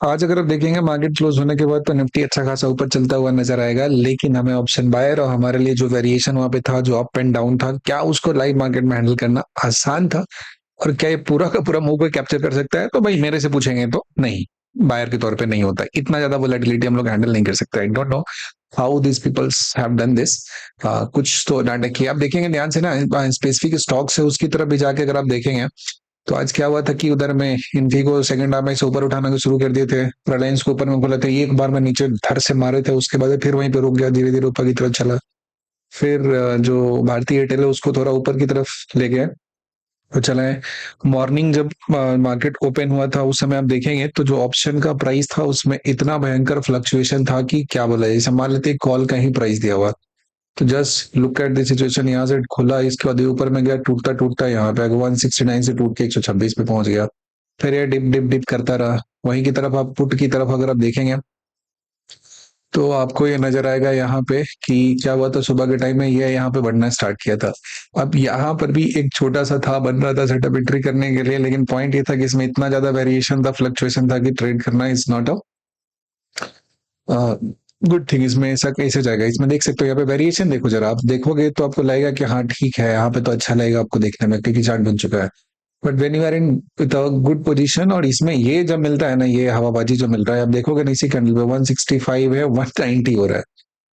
आज अगर आप देखेंगे मार्केट क्लोज होने के बाद तो निफ्टी अच्छा खासा ऊपर चलता हुआ नजर आएगा, लेकिन हमें ऑप्शन बायर और हमारे लिए जो वेरिएशन वहां पे था, जो अप एंड डाउन था, क्या उसको लाइव मार्केट में हैंडल करना आसान था? और क्या ये पूरा का पूरा मूव को कैप्चर कर सकता है? तो भाई मेरे से पूछेंगे तो नहीं, बायर के तौर पे नहीं होता। इतना ज्यादा वोलेटिलिटी हम लोग हैंडल नहीं कर सकते। I don't know how this peoples have done this. कुछ तो नाटक किया। आप देखेंगे ध्यान से ना, स्पेसिफिक स्टॉक्स है उसकी तरफ भी जाके अगर आप देखेंगे तो आज क्या हुआ था कि उधर में इन्फी को सेकंड हाफ में से ऊपर उठाना को शुरू कर दिए थे, रिलायंस को ऊपर में खोला थे, एक बार में नीचे धर से मारे थे, उसके बाद फिर वहीं पे रुक गया, धीरे धीरे ऊपर की तरफ चला। फिर जो भारतीय एयरटेल है उसको थोड़ा ऊपर की तरफ ले गया तो चला है। मॉर्निंग जब मार्केट ओपन हुआ था उस समय आप देखेंगे तो जो ऑप्शन का प्राइस था उसमें इतना भयंकर फ्लक्चुएशन था कि क्या बोला जाए, जैसे मान लेते कॉल का ही प्राइस दिया हुआ। तो just look at the situation, यहाँ से खुला, इसके बाद ये ऊपर में गया, टूटता टूटता यहाँ पे 169 से टूट के 126 पे पहुंच गया। फिर ये डिप डिप डिप करता रहा। वहीं की तरफ आप पुट की तरफ अगर आप देखेंगे तो आपको ये नजर आएगा यहाँ पे कि क्या हुआ था सुबह के टाइम में, ये यहाँ पे बढ़ना स्टार्ट किया था। अब यहाँ पर भी एक छोटा सा था, बन रहा था सेटअप एंट्री करने के लिए, लेकिन पॉइंट ये था कि इसमें इतना ज्यादा वेरिएशन था, फ्लक्चुएशन था कि ट्रेड करना is not a good thing. इसमें ऐसा कैसे जाएगा, इसमें देख सकते हो यहाँ पे वेरिएशन देखो जरा, आप देखोगे तो आपको लगेगा कि हाँ ठीक है, यहाँ पे तो अच्छा लगेगा आपको देखने में क्योंकि चार्ट बन चुका है। But when you are in with a good position, और इसमें ये जब मिलता है ना, ये हवाबाजी जो मिल रहा है, आप देखोगे ना इसी कैंडल पे 165 है, 190 हो रहा है,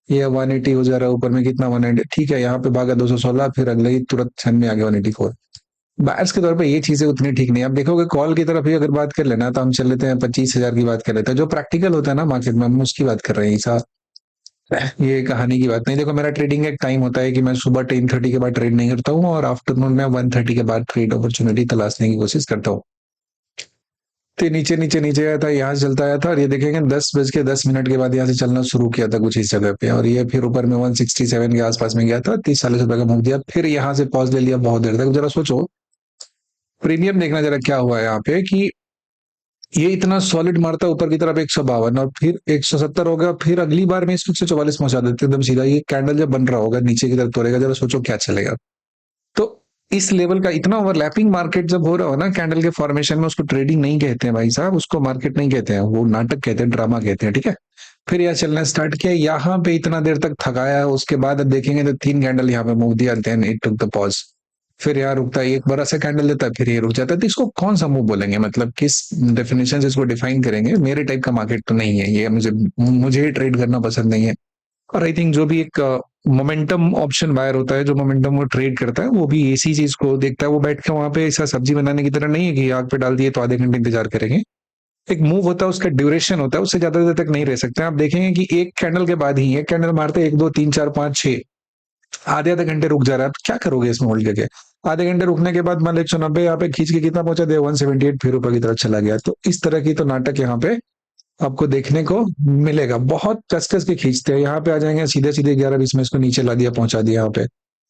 ये 180 हो जा रहा है ऊपर में, कितना 190, ठीक है, यहाँ पे भागा 216, फिर अगले ही तुरंत क्षण में आ गया 184। बायर्स के तौर पे ये चीजें उतनी ठीक नहीं है। आप देखोगे कॉल की तरफ ही अगर बात कर लेना तो हम चल लेते हैं 25,000 की बात कर लेते हैं, जो प्रैक्टिकल होता है ना मार्केट में, हम उसकी बात कर रहे हैं ऐसा। ये कहानी की बात नहीं। देखो मेरा ट्रेडिंग एक टाइम होता है कि मैं सुबह 10:30 के बाद ट्रेड नहीं करता हूँ और आफ्टरनून में 1:30 के बाद ट्रेड अपॉर्चुनिटी तलाशने की कोशिश करता हूँ। तो नीचे नीचे नीचे आया था, यहाँ से चलता आया था, और ये देखेंगे 10:10 के बाद यहाँ से चलना शुरू किया था कुछ इस जगह पे, और ये फिर ऊपर में 167 के आसपास में गया था, 30-40 रुपए का मूव दिया, फिर यहाँ से पॉज ले लिया बहुत देर तक। जरा सोचो प्रीमियम देखना जरा क्या हुआ है यहाँ पे कि ये इतना सॉलिड मारता है ऊपर की तरफ 152 और फिर 170 हो गया, फिर अगली बार में इसको 144 पहुंचा देते एकदम सीधा। ये कैंडल जब बन रहा होगा नीचे की तरफ तोड़ेगा, जरा सोचो क्या चलेगा। तो इस लेवल का इतना ओवरलैपिंग मार्केट जब हो रहा हो ना कैंडल के फॉर्मेशन में, उसको ट्रेडिंग नहीं कहते हैं भाई साहब, उसको मार्केट नहीं कहते हैं, वो नाटक कहते हैं, ड्रामा कहते हैं, ठीक है। फिर यह चलना स्टार्ट किया, यहाँ पे इतना देर तक थकाया, उसके बाद अब देखेंगे तो 3 कैंडल यहाँ पे मूव दिया, then it took the pause. फिर यहाँ रुकता है, एक बड़ा सा कैंडल देता है, फिर ये रुक जाता है। तो इसको कौन सा मूव बोलेंगे, मतलब किस डेफिनेशन से इसको डिफाइन करेंगे? मेरे टाइप का मार्केट तो नहीं है ये, मुझे मुझे ट्रेड करना पसंद नहीं है। और आई थिंक जो भी एक मोमेंटम ऑप्शन बायर होता है, जो मोमेंटम वो ट्रेड करता है, वो भी इसी चीज को देखता है। वो बैठ के वहां पे ऐसा सब्जी बनाने की तरह नहीं है कि आग पे डाल दिए तो आधे घंटे इंतजार करेंगे। एक मूव होता है, उसका ड्यूरेशन होता है, उससे ज्यादा देर तक नहीं रह सकते। आप देखेंगे कि एक कैंडल के बाद ही, एक कैंडल मारते 1 2 3 4 5 6, आधे आधे घंटे रुक जा रहा है, तो क्या करोगे इसमें होल्ड करके? आधे घंटे रुकने के बाद मान लो 190 यहाँ पे खींच के कितना पहुंचा दिया, 178, फिर ऊपर की तरफ चला गया। तो इस तरह की तो नाटक यहाँ पे आपको देखने को मिलेगा। बहुत कस कस के खींचते हैं, यहाँ पे आ जाएंगे सीधे सीधे 11-20 में इसको नीचे ला दिया, पहुंचा दिया यहाँ पे।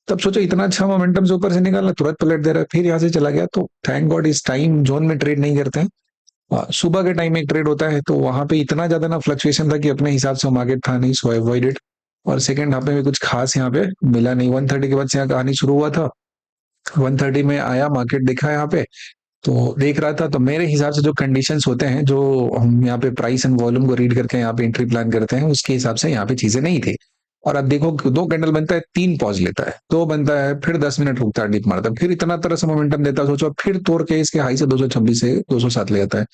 तब सोचो इतना अच्छा मोमेंटम से ऊपर से निकाला, तुरंत पलट दे रहा है, फिर यहाँ से चला गया। तो थैंक गॉड इस टाइम जोन में ट्रेड नहीं करते हैं। सुबह के टाइम में एक ट्रेड होता है, तो वहां पे इतना ज्यादा ना फ्लक्चुएशन था कि अपने हिसाब से मार्केट था नहीं, सो अवॉइडेड। और सेकंड हाफ में भी कुछ खास यहाँ पे मिला नहीं। 130 के बाद से यहाँ कहानी शुरू हुआ था, 130 में आया, मार्केट देखा यहाँ पे, तो देख रहा था। तो मेरे हिसाब से जो कंडीशंस होते हैं, जो हम यहाँ पे प्राइस एंड वॉल्यूम को रीड करके यहाँ पे एंट्री प्लान करते हैं, उसके हिसाब से यहाँ पे चीजें नहीं थी। और अब देखो 2 कैंडल बनता है, 3 पॉज लेता है, 2 बनता है, फिर 10 मिनट रुकता है, डिप मारता है, फिर इतना तरह से मोमेंटम देता है, सोचो फिर तोड़ के इसके हाई से 226 से 207 ले जाता है।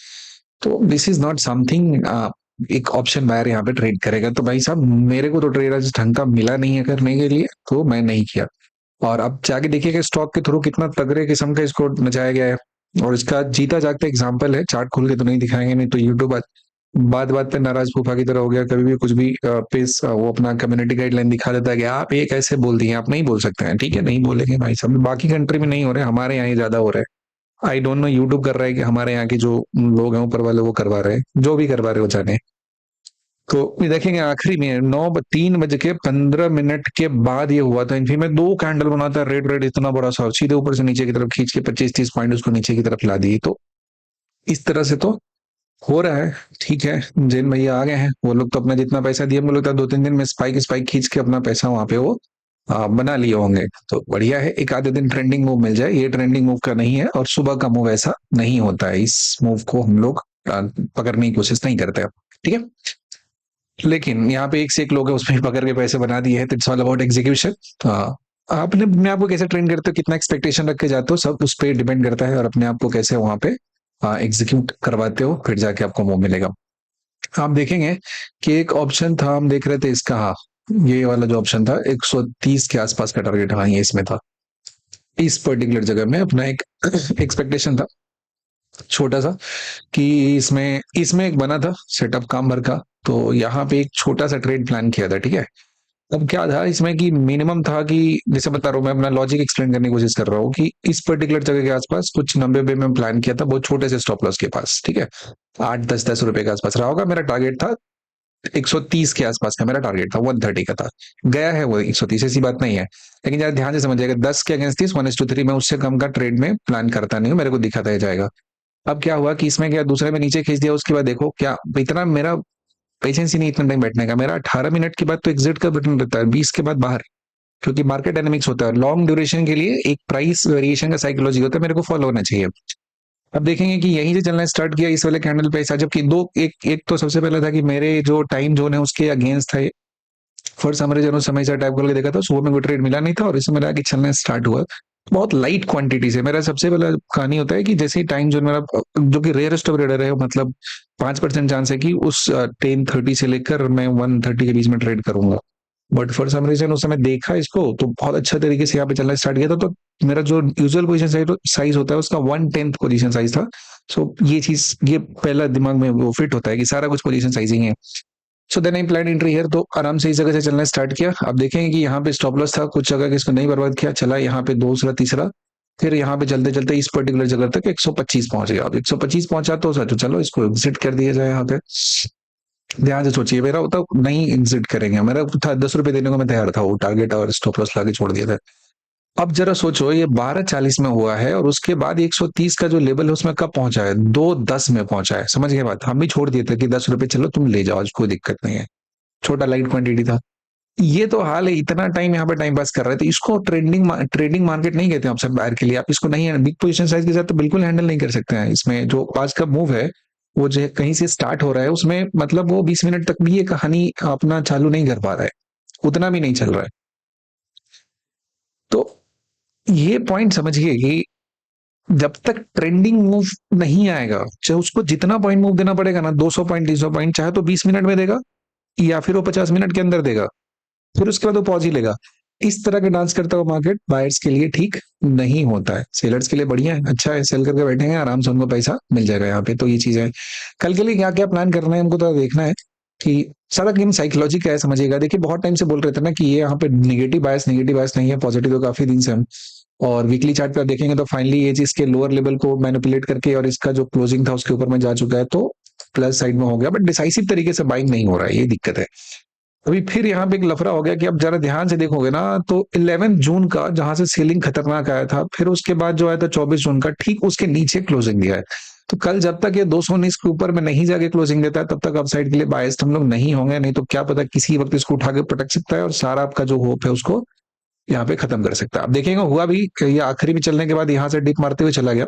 तो दिस इज नॉट समथिंग एक ऑप्शन बायर यहाँ पे ट्रेड करेगा। तो भाई साहब मेरे को तो ट्रेड आज ढंग का मिला नहीं है करने के लिए, तो मैं नहीं किया। और अब जाके देखिए स्टॉक के थ्रू कितना तगड़े किस्म का इसको नचाया गया है। और इसका जीता जागता एग्जाम्पल है, चार्ट खोल के तो नहीं दिखाएंगे, नहीं तो यूट्यूब बात बात पे नाराज फूफा की तरह हो गया, कभी भी कुछ भी पेस वो अपना कम्युनिटी गाइडलाइन दिखा देता है कि आप ये कैसे बोल दिए, आप नहीं बोल सकते हैं, ठीक है नहीं बोलेंगे भाई साहब। बाकी कंट्री में नहीं हो रहे, हमारे यहाँ ही ज्यादा हो रहे हैं। आई डोंट नो यूट्यूब कर रहा है कि हमारे यहाँ के जो लोग हैं ऊपर वाले वो करवा रहे हैं, जो भी करवा रहे हो जाने। तो ये देखेंगे आखिरी में 3:15 के बाद ये हुआ था, इनफी में 2 कैंडल बनाता है, रेड रेड इतना बड़ा सा, सीधे ऊपर से नीचे की तरफ खींच के 25-30 पॉइंट उसको नीचे की तरफ ला दी। तो इस तरह से तो हो रहा है, ठीक है। जैन भैया आ गए हैं, वो लोग तो अपना जितना पैसा दिया, मुझे लगता है 2-3 दिन में स्पाइक स्पाइक खींच के अपना पैसा वहां पे वो बना लिए होंगे। तो बढ़िया है, एक आधे दिन ट्रेंडिंग मूव मिल जाए। ये ट्रेंडिंग मूव का नहीं है, और सुबह का मूव ऐसा नहीं होता है, इस मूव को हम लोग पकड़ने की कोशिश नहीं करते आप, ठीक है। लेकिन यहाँ पे एक से एक लोग हैं, उसमें पकड़ के पैसे बना दिए हैं, तो इट्स ऑल अबाउट एग्जीक्यूशन। आपने अपने आप को कैसे ट्रेन करते हो, कितना एक्सपेक्टेशन रख के जाते हो, सब उस पर डिपेंड करता है, और अपने आप को कैसे वहां पे एग्जीक्यूट करवाते हो, फिर जाके आपको वो मिलेगा। आप देखेंगे कि एक ऑप्शन था, हम देख रहे थे इसका, हाँ, ये वाला जो ऑप्शन था 130 के आसपास का टारगेट, हाँ ये इसमें था। इस पर्टिकुलर जगह में अपना एक एक्सपेक्टेशन था छोटा सा, कि इसमें इसमें एक बना था सेटअप काम भर का। तो यहाँ पे एक छोटा सा ट्रेड प्लान किया था, ठीक है। अब क्या था इसमें कि मिनिमम था कि, जैसे बता रहा हूँ मैं, अपना लॉजिक एक्सप्लेन करने की कोशिश कर रहा हूँ, कि इस पर्टिकुलर जगह के आसपास कुछ 90 पे में प्लान किया था, बहुत छोटे से स्टॉप लॉस के पास, ठीक है। 8-10 रुपए के आसपास रहा होगा, मेरा टारगेट था 130 के आसपास का, मेरा टारगेट था 130 का था। गया है वो 130, ऐसी बात नहीं है। लेकिन जरा ध्यान से समझिएगा, 10 के अगेंस्ट 30, 1:3, मैं उससे कम का ट्रेड में प्लान करता नहीं हूँ, मेरे को दिखाता ही जाएगा। अब क्या हुआ कि इसमें क्या, दूसरे में नीचे खींच दिया, उसके बाद देखो क्या, इतना मेरा पेशेंस ही नहीं इतना टाइम बैठने का, मेरा 18 मिनट के बाद तो एग्जिट का बटन रहता है, 20 के बाद बाहर। क्योंकि मार्केट डायनेमिक्स होता है, लॉन्ग ड्यूरेशन के लिए एक प्राइस वेरिएशन का साइकोलॉजी होता है, मेरे को फॉलो होना चाहिए। अब देखेंगे कि यहीं से चलना स्टार्ट किया इस वाले कैंडल पे ऐसा, जबकि दो एक एक तो सबसे पहले था कि मेरे जो टाइम जोन है उसके अगेंस्ट था ये। फर्स्ट समरी जब समय से टाइप करके देखा था, सुबह में कोई ट्रेड मिला नहीं था, और इसमें मेरा कि चलना स्टार्ट हुआ। बहुत लाइट क्वांटिटी से मेरा सबसे पहला कहानी होता है कि जैसे ही टाइम जोन मेरा, जो कि रेयरेस्ट ऑफ रेयर है, मतलब 5% चांस है कि उस 10:30 से लेकर मैं 1:30 के बीच में ट्रेड करूंगा। बट फॉर सम रीजन उस समय देखा इसको तो बहुत अच्छा तरीके से यहाँ पे चलना स्टार्ट किया था, तो मेरा जो यूजुअल पोजीशन साइज होता है उसका 1/10 पोजीशन साइज था। सो ये चीज, ये पहला दिमाग में वो फिट होता है कि सारा कुछ पोजीशन साइजिंग है। So then I plan entry here, तो आराम से इस जगह से चलना स्टार्ट किया। आप देखेंगे कि यहाँ पे स्टॉप लॉस था, कुछ जगह के इसको नहीं बर्बाद किया, चला यहाँ पे दूसरा तीसरा, फिर यहाँ पे चलते चलते इस पर्टिकुलर जगह तक 125 पहुंच गया। अब 125 पहुंचा तो सोचो चलो इसको एग्जिट कर दिया जाए यहाँ पे। ध्यान से सोचिए, मेरा होता नहीं एग्जिट करेंगे, मेरा था 10 रुपए देने को मैं तैयार था, वो टारगेट और स्टॉप लॉस लाके छोड़ दिया था। अब जरा सोचो, ये 12:40 में हुआ है, और उसके बाद 130 का जो लेवल है उसमें कब पहुंचा है, 2:10 में पहुंचा है। समझ गए बात, हम भी छोड़ दिए थे कि 10 रुपए चलो तुम ले जाओ, आज कोई दिक्कत नहीं है, छोटा लाइट क्वांटिटी था। ये तो हाल है, इतना टाइम यहाँ पे टाइम पास कर रहे थे, इसको ट्रेडिंग मार्केट नहीं कहते ऑप्शन बायर के लिए। आप इसको नहीं, बिग पोजीशन साइज के साथ तो बिल्कुल हैंडल नहीं कर सकते हैं। इसमें जो आज का मूव है वो जो कहीं से स्टार्ट हो रहा है, उसमें मतलब वो 20 मिनट तक भी ये कहानी अपना चालू नहीं कर पा रहा है, उतना भी नहीं चल रहा है। तो ये पॉइंट समझिए कि जब तक ट्रेंडिंग मूव नहीं आएगा, चाहे उसको जितना पॉइंट मूव देना पड़ेगा ना, 200 पॉइंट 300 पॉइंट, चाहे तो 20 मिनट में देगा, या फिर वो 50 मिनट के अंदर देगा, फिर उसके बाद वो पॉज ही लेगा। इस तरह के डांस करता हुआ मार्केट बायर्स के लिए ठीक नहीं होता है, सेलर्स के लिए बढ़िया है, अच्छा है, सेल करके बैठेंगे आराम से, उनको पैसा मिल जाएगा यहाँ पे। तो ये चीज है, कल के लिए क्या क्या प्लान करना है हमको तो देखना है कि सारा गेम साइकोलॉजी क्या है, समझिएगा। देखिए बहुत टाइम से बोल रहे थे ना कि ये यहाँ पे नेगेटिव बायस नहीं है, पॉजिटिव तो काफी दिन से हम। और वीकली चार्ट पे आप देखेंगे तो फाइनली ये चीज के लोअर लेवल को मैनिपुलेट करके, और इसका जो क्लोजिंग था उसके ऊपर में जा चुका है, तो प्लस साइड में हो गया, बट डिसाइसिव तरीके से बाइंग नहीं हो रहा है, ये दिक्कत है। अभी फिर यहाँ पे एक लफड़ा हो गया कि अब जरा ध्यान से देखोगे ना, तो 11 जून का जहां से सेलिंग खतरनाक आया था, फिर उसके बाद जो आया था 24 जून का, ठीक उसके नीचे क्लोजिंग दिया है। तो कल जब तक ये 219 के ऊपर में नहीं जाके क्लोजिंग देता है, तब तक अपसाइड के लिए बायस्ड हम लोग नहीं होंगे, नहीं तो क्या पता किसी वक्त इसको उठा के पटक सकता है, और सारा आपका जो होप है उसको यहाँ पे खत्म कर सकता है। आप देखेंगे हुआ भी, ये आखिरी में चलने के बाद यहाँ से डिप मारते हुए चला गया।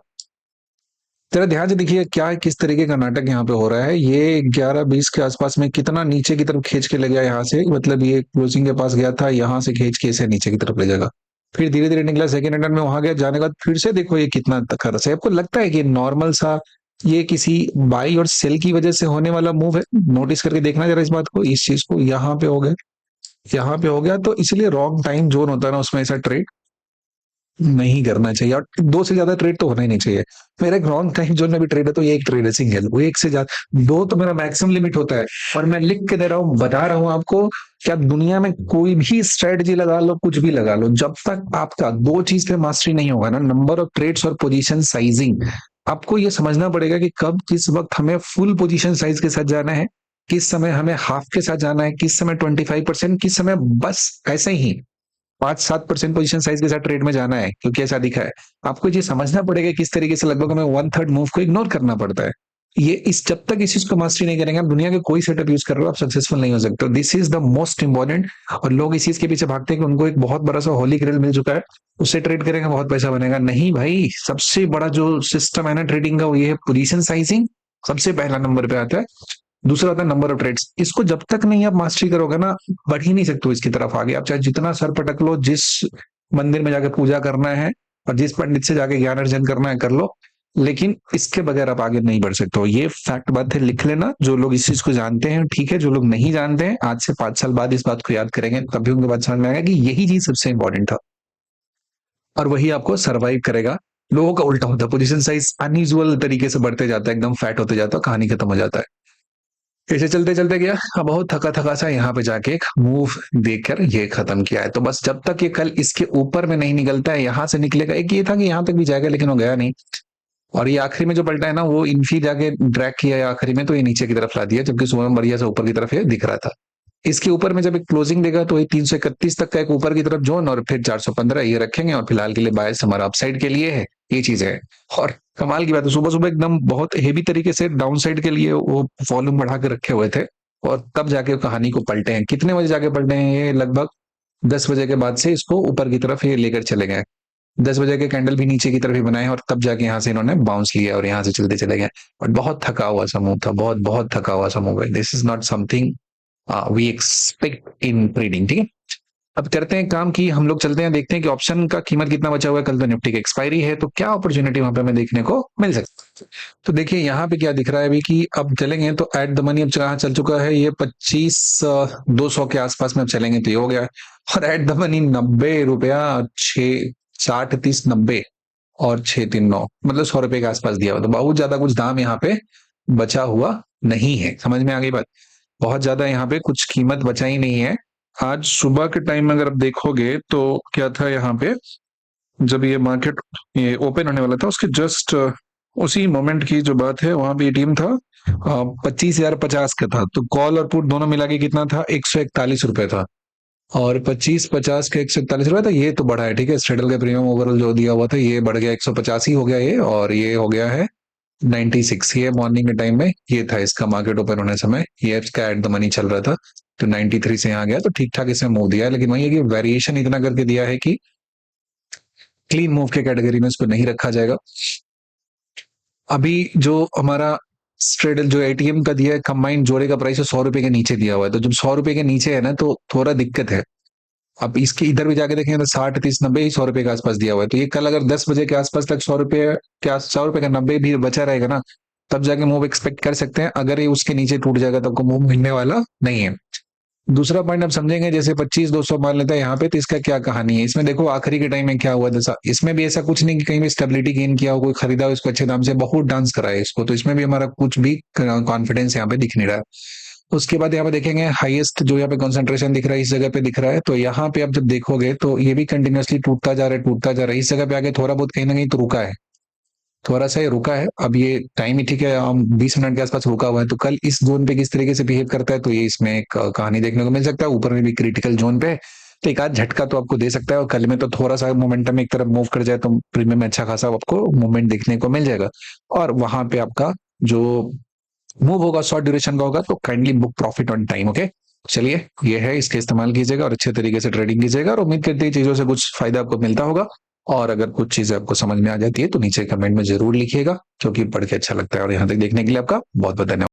जरा ध्यान से देखिए क्या किस तरीके का नाटक यहाँ पे हो रहा है। ये 11-20 के आसपास में कितना नीचे की तरफ खींच के ले गया यहाँ से, मतलब ये क्लोजिंग के पास गया था, यहाँ से खींच के इसे नीचे की तरफ ले जाएगा, फिर धीरे धीरे निकला सेकंड अटेम्प्ट में, वहां गया, जाने के बाद फिर से देखो ये कितना खरस है। आपको लगता है कि नॉर्मल सा ये किसी बाई और सेल की वजह से होने वाला मूव है? नोटिस करके देखना जरा इस बात को, इस चीज को, यहाँ पे हो गया, यहाँ पे हो गया, तो इसलिए रॉन्ग टाइम जोन होता है ना, उसमें ऐसा ट्रेड नहीं करना चाहिए, और दो से ज्यादा ट्रेड तो होना ही नहीं चाहिए। मेरा एक रॉन्ग टाइम जोन में भी ट्रेड है तो ये एक ट्रेड है सिंगल, वो एक से ज्यादा, दो तो मेरा मैक्सिमम लिमिट होता है। और मैं लिख के दे रहा हूँ, बता रहा हूँ आपको, क्या दुनिया में कोई भी स्ट्रेटजी लगा लो, कुछ भी लगा लो, जब तक आपका दो चीज पे मास्टरी नहीं होगा ना, नंबर ऑफ ट्रेड्स और पोजीशन साइजिंग, आपको ये समझना पड़ेगा कि कब किस वक्त हमें फुल पोजीशन साइज के साथ जाना है, किस समय हमें हाफ के साथ जाना है, किस समय 25%, किस समय बस ऐसे ही 5-7% पोजीशन साइज के साथ ट्रेड में जाना है, क्योंकि ऐसा दिखा है। आपको ये समझना पड़ेगा किस तरीके से लगभग हमें 1/3 मूव को इग्नोर करना पड़ता है। ये इस जब तक इस चीज को मास्टरी नहीं करेंगे, आप दुनिया के कोई सेटअप यूज कर रहे हो, आप सक्सेसफुल नहीं हो सकते। This is the most important. और लोग इस चीज के पीछे भागते हैं कि उनको एक बहुत बड़ा सा होली ग्रेल मिल चुका है, उससे ट्रेड करेंगे बहुत पैसा बनेगा। नहीं भाई, सबसे बड़ा जो सिस्टम है ना ट्रेडिंग का, वो ये है पोजीशन साइजिंग सबसे पहला नंबर पे आता है। दूसरा आता है नंबर ऑफ ट्रेड्स। इसको जब तक नहीं आप मास्टरी करोगे ना, बढ़ ही नहीं सकते हो इसकी तरफ आगे। आप चाहे जितना सर पटक लो, जिस मंदिर में जाके पूजा करना है और जिस पंडित से जाके ज्ञान अर्जन करना है कर लो, लेकिन इसके बगैर आप आगे नहीं बढ़ सकते हो। ये फैक्ट बात है, लिख लेना। जो लोग इस चीज को जानते हैं ठीक है, जो लोग नहीं जानते हैं आज से 5 साल बाद इस बात को याद करेंगे, तभी उनके बाद समझ में आएगा कि यही चीज सबसे इंपॉर्टेंट था और वही आपको सरवाइव करेगा। लोगों का उल्टा होता है, पोजीशन साइज अनयूजुअल तरीके से बढ़ते जाता है, एकदम फैट होते जाता है, कहानी खत्म हो जाता है। ऐसे चलते चलते गया, अब बहुत थका थका सा यहाँ पे जाके एक मूव देखकर ये खत्म किया है। तो बस जब तक ये कल इसके ऊपर में नहीं निकलता है, यहाँ से निकलेगा। एक ये था कि यहाँ तक भी जाएगा, लेकिन वो गया नहीं। और ये आखिरी में जो पलटा है ना, वो इन्फी जाके ड्रैग किया है आखिरी में, तो ये नीचे की तरफ ला दिया, जबकि सुबह में बढ़िया से ऊपर की तरफ ये दिख रहा था। इसके ऊपर में जब एक क्लोजिंग देगा तो ये 331 तक का एक ऊपर की तरफ जोन, और फिर 415 ये रखेंगे। और फिलहाल के लिए बायस हमारा अपसाइड के लिए है, ये चीज है। और कमाल की बात है, सुबह सुबह एकदम बहुत हेवी तरीके से डाउन साइड के लिए वो वॉल्यूम बढ़ा के रखे हुए थे, और तब जाके कहानी को पलटे हैं। कितने बजे जाके पलटे हैं? ये लगभग 10 बजे के बाद से इसको ऊपर की तरफ ये लेकर चले गए। 10 बजे के कैंडल भी नीचे की तरफ ही बनाए, और तब जाके यहाँ से इन्होंने बाउंस लिया और यहाँ से चलते चले गए। और बहुत थका हुआ सा मूव था, बहुत बहुत थका हुआ सा मूव है। This is not something we expect in trading. ठीक है, अब करते हैं काम की, हम लोग चलते हैं देखते हैं कि ऑप्शन का कीमत कितना बचा हुआ है। कल तो निफ्टी की एक्सपायरी है, तो क्या अपॉर्चुनिटी वहां पे हमें देखने को मिल सकती है। तो देखिए यहाँ पे क्या दिख रहा है अभी कि अब चलेंगे तो एट द मनी अब कहाँ चल चुका है, ये 25,200 के आसपास में अब चलेंगे तो ये हो गया है। और एट द मनी 90 रुपया 6 60 30 90 और 639, मतलब 100 रुपए के आसपास दिया हुआ। तो बहुत ज्यादा कुछ दाम यहाँ पे बचा हुआ नहीं है। समझ में आ गई बात? बहुत ज्यादा यहाँ पे कुछ कीमत बचा ही नहीं है। आज सुबह के टाइम में अगर आप देखोगे तो क्या था यहाँ पे, जब ये मार्केट ये ओपन होने वाला था उसके जस्ट उसी मोमेंट की जो बात है, वहां पे टीम था 25,050 का था। तो कॉल और पुट दोनों मिला के कितना था, 141 रुपए था। और 25 50 का 141 रुपए था। ये तो बढ़ा है, ठीक है। स्ट्रेडल का प्रीमियम ओवरऑल जो दिया हुआ था ये बढ़ गया, 185 हो गया ये, और ये हो गया है 96। ये मॉर्निंग के टाइम में ये था इसका मार्केट ओपन होने समय, ये इसका एट द मनी चल रहा था। तो 93 से यहाँ गया, तो ठीक ठाक इसमें मूव दिया है। लेकिन वही है कि वेरिएशन इतना करके दिया है कि क्लीन मूव के कैटेगरी में इसको नहीं रखा जाएगा। अभी जो हमारा स्ट्रेडल जो एटीएम का दिया है कंबाइंड जोड़े का प्राइस है 100 रुपए के नीचे दिया हुआ है। तो जब 100 रुपए के नीचे है ना, तो थोड़ा दिक्कत है। अब इसके इधर भी जाके देखें तो 60 30 90 ही 100 रुपए के आसपास दिया हुआ है। तो ये कल अगर 10 बजे के आसपास तक 100 रुपए क्या 100 रुपए का 90 भी बचा रहेगा ना, तब जाके मूव एक्सपेक्ट कर सकते हैं। अगर ये उसके नीचे टूट जाएगा तो आपको मूव मिलने वाला नहीं है। दूसरा पॉइंट आप समझेंगे, जैसे 25 200 मान लेता है यहाँ पे, तो इसका क्या कहानी है। इसमें देखो आखिरी के टाइम में क्या हुआ था, इसमें भी ऐसा कुछ नहीं कि कहीं भी स्टेबिलिटी गेन किया हो, कोई खरीदा हो इसको अच्छे दाम से, बहुत डांस करा है इसको। तो इसमें भी हमारा कुछ भी कॉन्फिडेंस यहाँ पे दिख नहीं रहा है। उसके बाद यहाँ पे देखेंगे हाईएस्ट जो यहाँ पे कंसंट्रेशन दिख रहा है इस जगह पे दिख रहा है। तो यहाँ पे आप जब देखोगे तो ये भी कंटिन्यूअसली टूटता जा रहा है, टूटता जा रहा है। इस जगह पे आगे थोड़ा बहुत कहीं ना कहीं तो रुका है, थोड़ा सा ये रुका है। अब ये टाइम ही ठीक है, हम 20 मिनट के आसपास रुका हुआ है। तो कल इस जोन पे किस तरीके से बिहेव करता है, तो ये इसमें एक कहानी देखने को मिल सकता है। ऊपर में भी क्रिटिकल जोन पे तो एक आध झटका तो आपको दे सकता है। और कल में तो थोड़ा सा मोमेंटम एक तरफ मूव कर जाए तो प्रीमियम में अच्छा खासा आपको मूवमेंट देखने को मिल जाएगा। और वहां पे आपका जो मूव होगा शॉर्ट ड्यूरेशन का होगा, तो kindly book profit on time. Okay, चलिए ये है, इसके इस्तेमाल कीजिएगा और अच्छे तरीके से ट्रेडिंग कीजिएगा। और उम्मीद करते हैं चीजों से कुछ फायदा आपको मिलता होगा। और अगर कुछ चीजें आपको समझ में आ जाती है तो नीचे कमेंट में जरूर लिखिएगा, जो कि पढ़ के अच्छा लगता है। और यहाँ तक देखने के लिए आपका बहुत बहुत धन्यवाद।